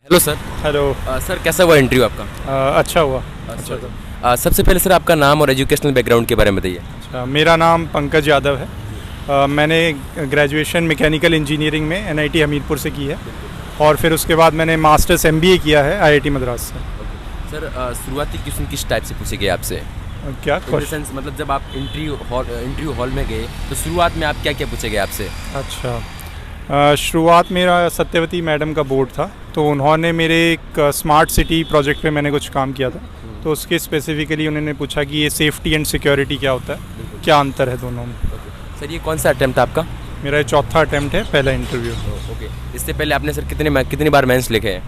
Hello sir. Hello. Sir कैसा हुआ interview आपका? अच्छा हुआ। अच्छा था। सबसे पहले सर आपका नाम और एजुकेशनल बैकग्राउंड के बारे में बताइए। अच्छा, मेरा नाम पंकज यादव है। मैंने ग्रेजुएशन मैकेनिकल इंजीनियरिंग में एनआईटी हमीरपुर से की है और फिर उसके बाद मैंने मास्टर्स एमबीए किया है आईआईटी मद्रास से। सर शुरुआती क्वेश्चन किस टाइप से पूछे गए आपसे? क्या क्वेश्चन मतलब जब आप इंटरव्यू हॉल में गए तो शुरुआत में आप क्या क्या पूछे गए आपसे? अच्छा, शुरुआत मेरा सत्यवती मैडम का बोर्ड था, तो उन्होंने मेरे एक स्मार्ट सिटी प्रोजेक्ट पे मैंने कुछ काम किया था, तो उसके स्पेसिफिकली उन्होंने पूछा कि ये सेफ्टी एंड सिक्योरिटी क्या होता है, क्या अंतर है दोनों में। सर ये कौन सा अटेम्प्ट था आपका? मेरा ये चौथा अटेम्प्ट है, पहला इंटरव्यू। ओके, इससे पहले आपने सर कितनी बार मेंस लिखे हैं?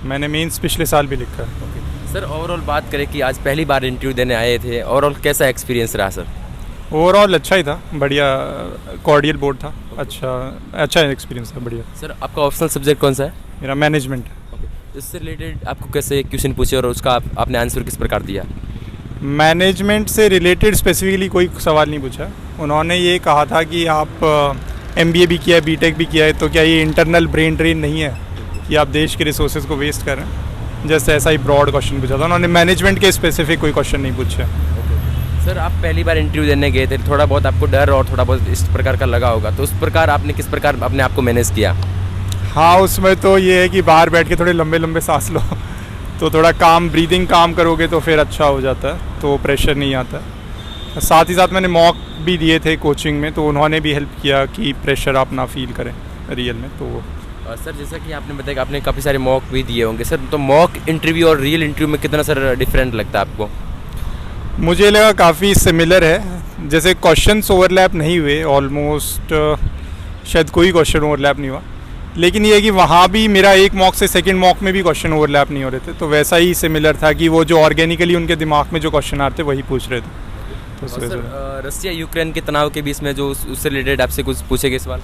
मैंने मेंस पिछले साल भी लिखा है। सर ओवरऑल बात करें कि आज पहली बार इंटरव्यू देने आए थे, ओवरऑल कैसा एक्सपीरियंस रहा सर? ओवरऑल अच्छा ही था, बढ़िया कॉर्डियल बोर्ड था, अच्छा एक्सपीरियंस था, बढ़िया। सर आपका ऑप्शनल सब्जेक्ट कौन सा है? मेरा मैनेजमेंट है। इससे रिलेटेड आपको कैसे क्वेश्चन पूछे और उसका आपने आंसर किस प्रकार दिया? मैनेजमेंट से रिलेटेड स्पेसिफिकली कोई सवाल नहीं पूछा। उन्होंने ये कहा था कि आप एमबीए भी किया है, बीटेक भी किया है, तो क्या ये इंटरनल ब्रेन ड्रेन नहीं है कि आप देश के रिसोर्सेज को वेस्ट कर रहे हैं? जैसे ऐसा ही ब्रॉड क्वेश्चन पूछा था उन्होंने, मैनेजमेंट के स्पेसिफिक कोई क्वेश्चन नहीं पूछे। सर आप पहली बार इंटरव्यू देने गए थे, थोड़ा बहुत आपको डर और थोड़ा बहुत इस प्रकार का लगा होगा, तो उस प्रकार आपने किस प्रकार अपने आप को मैनेज किया? हाँ, उसमें तो ये है कि बाहर बैठ के थोड़े लंबे लंबे सांस लो तो थोड़ा काम ब्रीदिंग काम करोगे तो फिर अच्छा हो जाता है, तो प्रेशर नहीं आता। साथ ही साथ मैंने मॉक भी दिए थे कोचिंग में, तो उन्होंने भी हेल्प किया कि प्रेशर आप ना फील करें रियल में। तो सर जैसा कि आपने बताया कि आपने काफ़ी सारे मॉक भी दिए होंगे सर, तो मॉक इंटरव्यू और रियल इंटरव्यू में कितना सर डिफरेंट लगता है आपको? मुझे लगा काफ़ी सिमिलर है, जैसे क्वेश्चंस ओवरलैप नहीं हुए ऑलमोस्ट, शायद कोई क्वेश्चन ओवरलैप नहीं हुआ, लेकिन ये है कि वहाँ भी मेरा एक मॉक से सेकंड मॉक में भी क्वेश्चन ओवरलैप नहीं हो रहे थे, तो वैसा ही सिमिलर था कि वो जो ऑर्गेनिकली उनके दिमाग में जो क्वेश्चन आते थे वही पूछ रहे थे। तो सर रसिया यूक्रेन के तनाव के बीच में जो उससे रिलेटेड आपसे कुछ पूछे गए सवाल?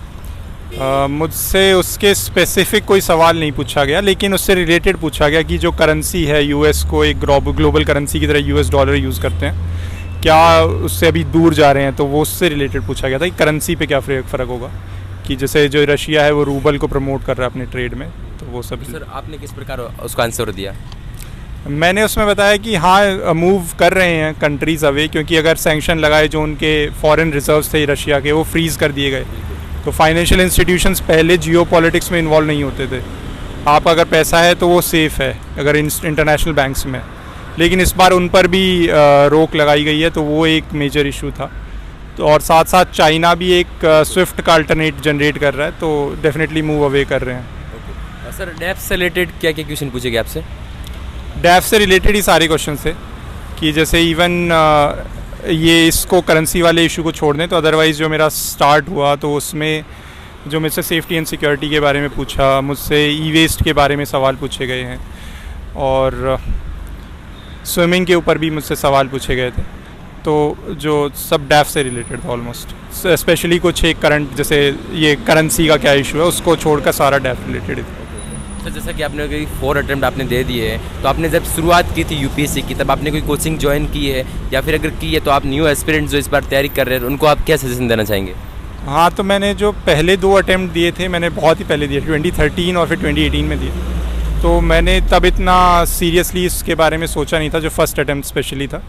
मुझसे उसके स्पेसिफिक कोई सवाल नहीं पूछा गया, लेकिन उससे रिलेटेड पूछा गया कि जो करेंसी है यूएस को एक ग्लोबल करेंसी की तरह यूएस डॉलर यूज़ करते हैं, क्या उससे अभी दूर जा रहे हैं, तो वो उससे रिलेटेड पूछा गया था कि करेंसी पे क्या फ़र्क होगा, कि जैसे जो रशिया है वो रूबल को प्रमोट कर रहा है अपने ट्रेड में, तो वो सब। सर आपने किस प्रकार उसका आंसर दिया? मैंने उसमें बताया कि हाँ, मूव कर रहे हैं कंट्रीज़ अवे, क्योंकि अगर सैंक्शन लगाए जो उनके फॉरेन रिजर्व्स थे रशिया के, वो फ्रीज़ कर दिए गए, तो फाइनेंशियल इंस्टीट्यूशंस पहले जियो पॉलिटिक्स में इन्वॉल्व नहीं होते थे। आप अगर पैसा है तो वो सेफ़ है अगर इंटरनेशनल बैंक्स में, लेकिन इस बार उन पर भी रोक लगाई गई है, तो वो एक मेजर इशू था। तो और साथ साथ चाइना भी एक स्विफ्ट का अल्टरनेट जनरेट कर रहा है, तो डेफिनेटली मूव अवे कर रहे हैं। सर डैफ से रिलेटेड क्या क्या क्वेश्चन पूछे गए आपसे? डैफ से रिलेटेड ही सारे क्वेश्चन थे, कि जैसे इवन ये इसको करेंसी वाले इशू को छोड़ दें, तो अदरवाइज़ जो मेरा स्टार्ट हुआ तो उसमें जो मुझसे सेफ्टी एंड सिक्योरिटी के बारे में पूछा, मुझसे ई वेस्ट के बारे में सवाल पूछे गए हैं, और स्विमिंग के ऊपर भी मुझसे सवाल पूछे गए थे, तो जो सब डैफ से रिलेटेड था ऑलमोस्ट, स्पेशली कुछ एक करंट जैसे ये करेंसी का क्या इशू है उसको छोड़कर सारा डैफ रिलेटेड है। सर जैसा कि आपने कोई 4 अटेम्प्ट आपने दे दिए हैं, तो आपने जब शुरुआत की थी यूपीएससी की, तब आपने कोई कोचिंग ज्वाइन की है, या फिर अगर की है तो आप न्यू एस्पिरेंट्स जो इस बार तैयारी कर रहे हैं उनको आप क्या सजेशन देना चाहेंगे? हाँ, तो मैंने जो पहले 2 अटेम्प्ट दिए थे, मैंने बहुत ही पहले दिए, 2013 और फिर 2018 में दिए, तो मैंने तब इतना सीरियसली इसके बारे में सोचा नहीं था, जो फर्स्ट अटेम्प्ट स्पेशली था।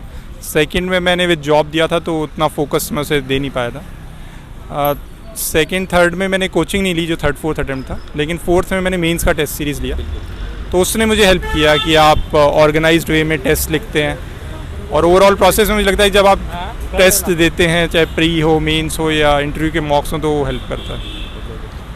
सेकंड में मैंने विद जॉब दिया था, तो उतना फोकस मैं उसे दे नहीं पाया था। सेकंड थर्ड में मैंने कोचिंग नहीं ली, जो थर्ड फोर्थ अटेम्प्ट था, लेकिन फोर्थ में मैंने मेंस का टेस्ट सीरीज़ लिया, तो उसने मुझे हेल्प किया कि आप ऑर्गेनाइज्ड वे में टेस्ट लिखते हैं, और ओवरऑल प्रोसेस में मुझे लगता है जब आप टेस्ट देते हैं, चाहे प्री हो, मेंस हो या इंटरव्यू के मॉक्स हो, तो वो हेल्प करता है।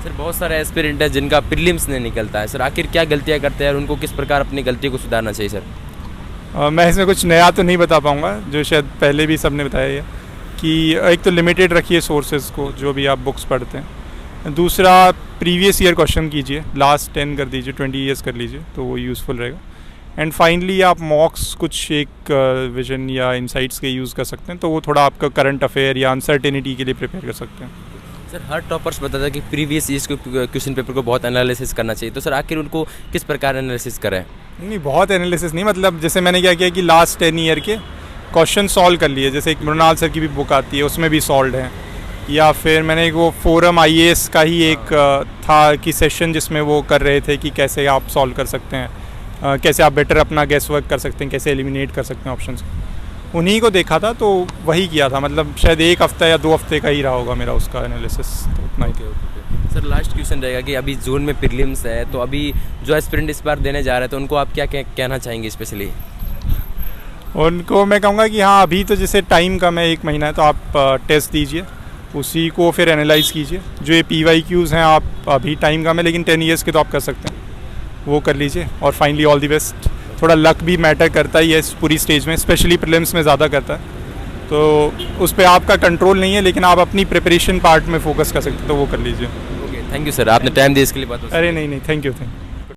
सर बहुत सारे एस्पिरेंट है जिनका प्रीलिम्स नहीं निकलता है, सर आखिर क्या गलतियाँ करते हैं और उनको किस प्रकार अपनी गलती को सुधारना चाहिए सर? मैं इसमें कुछ नया तो नहीं बता पाऊँगा, जो शायद पहले भी सब ने बताया है, कि एक तो लिमिटेड रखिए सोर्सेज को जो भी आप बुक्स पढ़ते हैं, दूसरा प्रीवियस ईयर क्वेश्चन कीजिए, लास्ट 10 कर दीजिए, 20 ईयर्स कर लीजिए, तो वो यूज़फुल रहेगा। एंड फाइनली आप मॉक्स कुछ एक विजन या इंसाइट्स के यूज़ कर सकते हैं, तो वो थोड़ा आपका करंट अफेयर या अनसर्टेनिटी के लिए प्रिपेयर कर सकते हैं। सर हर टॉपर्स बताता है कि प्रीवियस ईयर्स के क्वेश्चन पेपर को बहुत एनालिसिस करना चाहिए, तो सर आखिर उनको किस प्रकार एनालिसिस करें? नहीं, बहुत एनालिसिस नहीं, मतलब जैसे मैंने क्या किया कि लास्ट 10 ईयर के क्वेश्चन सॉल्व कर लिए, जैसे एक मृणाल सर की भी बुक आती है, उसमें भी सॉल्व हैं, या फिर मैंने वो फोरम IAS का ही एक था कि सेशन जिसमें वो कर रहे थे कि कैसे आप सॉल्व कर सकते हैं, कैसे आप बेटर अपना गेस वर्क कर सकते हैं, कैसे एलिमिनेट कर सकते हैं ऑप्शंस। उन्हीं को देखा था तो वही किया था, मतलब शायद 1 हफ्ता या 2 हफ्ते का ही रहा होगा मेरा उसका एनालिसिस, तो उतना ही। सर लास्ट क्वेश्चन रहेगा कि अभी जून में प्रीलिम्स है, तो अभी जो एस्पिरेंट इस बार देने जा रहे हैं तो उनको आप क्या कहना चाहेंगे स्पेशली? उनको मैं कहूँगा कि हाँ, अभी तो जैसे टाइम कम है, 1 महीना है, तो आप टेस्ट दीजिए, उसी को फिर एनालाइज कीजिए। जो ये PYQs हैं, आप अभी टाइम कम है लेकिन 10 ईयर्स के तो आप कर सकते हैं, वो कर लीजिए। और फाइनली ऑल द बेस्ट। थोड़ा लक भी मैटर करता ही है इस पूरी स्टेज में, स्पेशली प्रीलिम्स में ज़्यादा करता है, तो उस पर आपका कंट्रोल नहीं है, लेकिन आप अपनी प्रिपरेशन पार्ट में फोकस कर सकते हैं, तो वो कर लीजिए। ओके, थैंक यू सर, आपने टाइम दिया इसके लिए। बात अरे नहीं, थैंक यू।